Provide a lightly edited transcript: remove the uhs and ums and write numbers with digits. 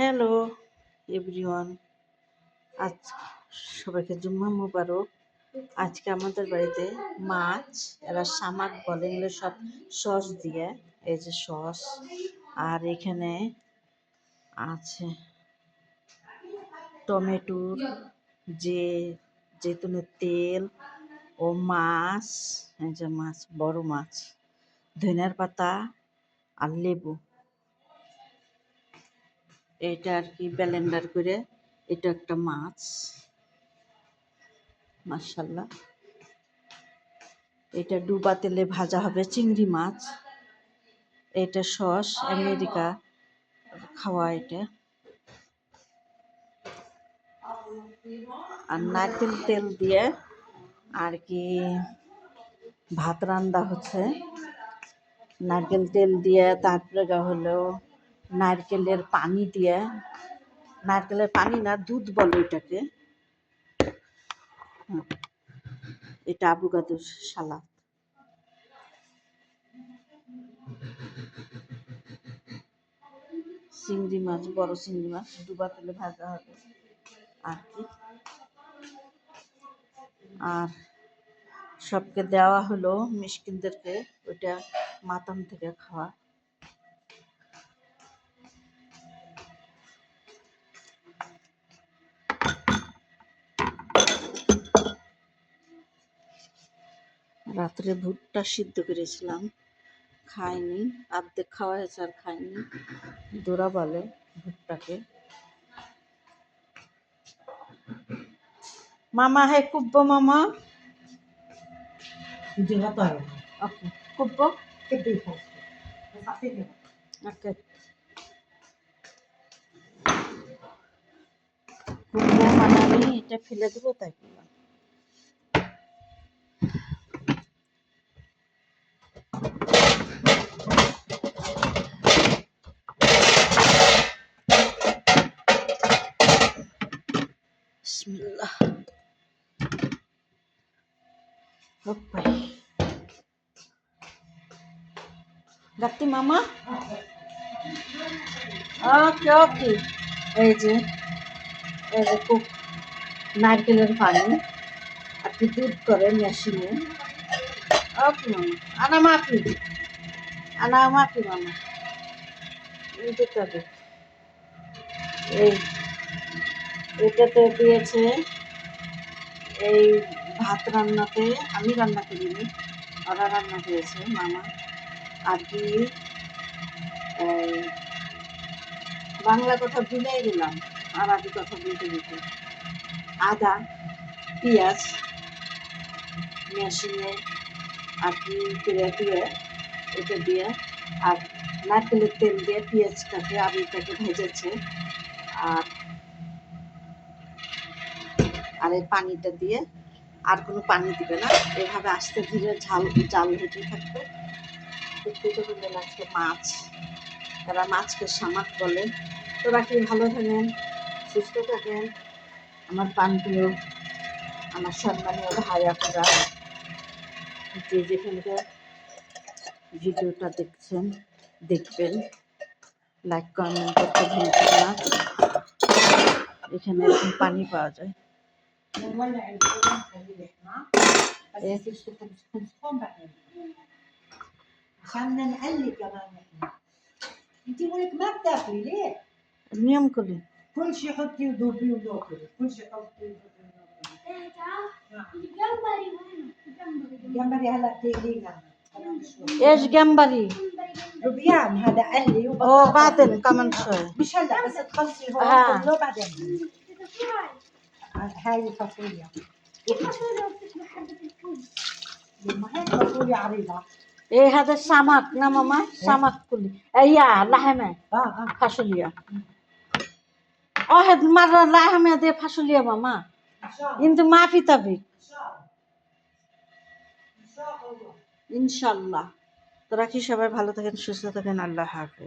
Hello everyone, আজ সবাইকে জুম্মা মুবারক। আজকে আমাদের বাড়িতে মাছ, এরা শামাক বলে, এগুলো সব সস দিয়ে, এই যে সস, আর এখানে আছে টমেটোর যে জৈতুনের তেল ও মাছ, এই যে মাছ, বড় মাছ, ধনিয়ার পাতা আর লেবু। এটা আর কি ব্লেন্ডার করে, এটা একটা মাছ, মাশাআল্লাহ। এটা ডুবা তেলে ভাজা হবে, চিংড়ি মাছ। এটা সস, আমেরিকা খাওয়া এটা। আর নারকেল তেল দিয়ে আর কি ভাত রান্না হচ্ছে, নারকেল তেল দিয়ে। তারপরে হলো নারকেলের পানি দিয়ে, নারকেলের পানি না, দুধ বলে এটাকে। এটা আবুকাদুর সালাদ। চিংড়ি মাছ, বড় চিংড়ি মাছ ডুবা তেলে ভাজা হবে আর কি। আর সবকে দেওয়া হলো, মিষ্কিনদেরকে, ওইটা মাতাম থেকে খাওয়া। রাত্রে ভুট্টা সিদ্ধ করেছিলাম, খাইনি, অর্ধেক খাওয়া হয়েছে আর খাইনি। দোরা বলে ভুট্টাকে। মামা হে কুব্বো মামা, ওকে কুব্বো, ওকে কুব্বো মানে আমি এটা ফেলে দেবো, তাই করলাম। বিসমিল্লাহ। গাত্তি মামা, ওকে ওকে। এই যে খুব নারকেলের পানি আর কি দুধ করে মেশিনে। ওকে মামা, আনা মাফি, আনা মাফি মামা, এই দিতে হবে। এই এটাতে দিয়েছে, এই ভাত রান্নাতে আমি রান্না করিনি, ওরা রান্না করেছে মামা। আর কি বাংলা কথা ভুলে গেলাম, আরবি কথা বলতে বলতে। আদা, পেঁয়াজ মেশিনে আর কি করে দিয়ে, এটা দিয়ে, আর নারকেলের তেল দিয়ে পেঁয়াজটাকে আলুটাকে ভেজেছে, আর আর এই পানিটা দিয়ে, আর কোনো পানি দিবে না। এভাবে আস্তে ধীরে জাল হতে থাকবে। দেখতে বললেন আজকে মাছ, তারা মাছকে শামাক বলে। তোরা কি ভালো থাকেন, সুস্থ থাকেন আমার প্রাণপ্রিয়, আমার সম্মানীয় ভাই আপুরা, যে যেখানকার ভিডিওটা দেখছেন, দেখবেন, লাইক কমেন্ট করতে ভুলবেন না। এখানে এরকম পানি পাওয়া যায়। নিয়ম করি كل شيء حطي وذوبي وذوقي، كل شيء حطي وذوبي وذوقي. جمبري هلا تقلينا. ايش جمبري؟ لوبيان هذا قلي وبطاطا. بعدين كمان شوي. مش هلا بس تخلصي هون كله بعدين. هاي الفاصوليا. ما هي فاصوليا عريضة. ايه هذا السمك না মামা, سمك كلي. ايا لحمة. فاصوليا. واحد مرة لحمة دي فاصوليا ماما. انت ما في طبيخ. ইনশাল্লাহ। তোরা কি সবাই ভালো থাকেন, সুস্থ থাকেন, আল্লাহ হাফেজ।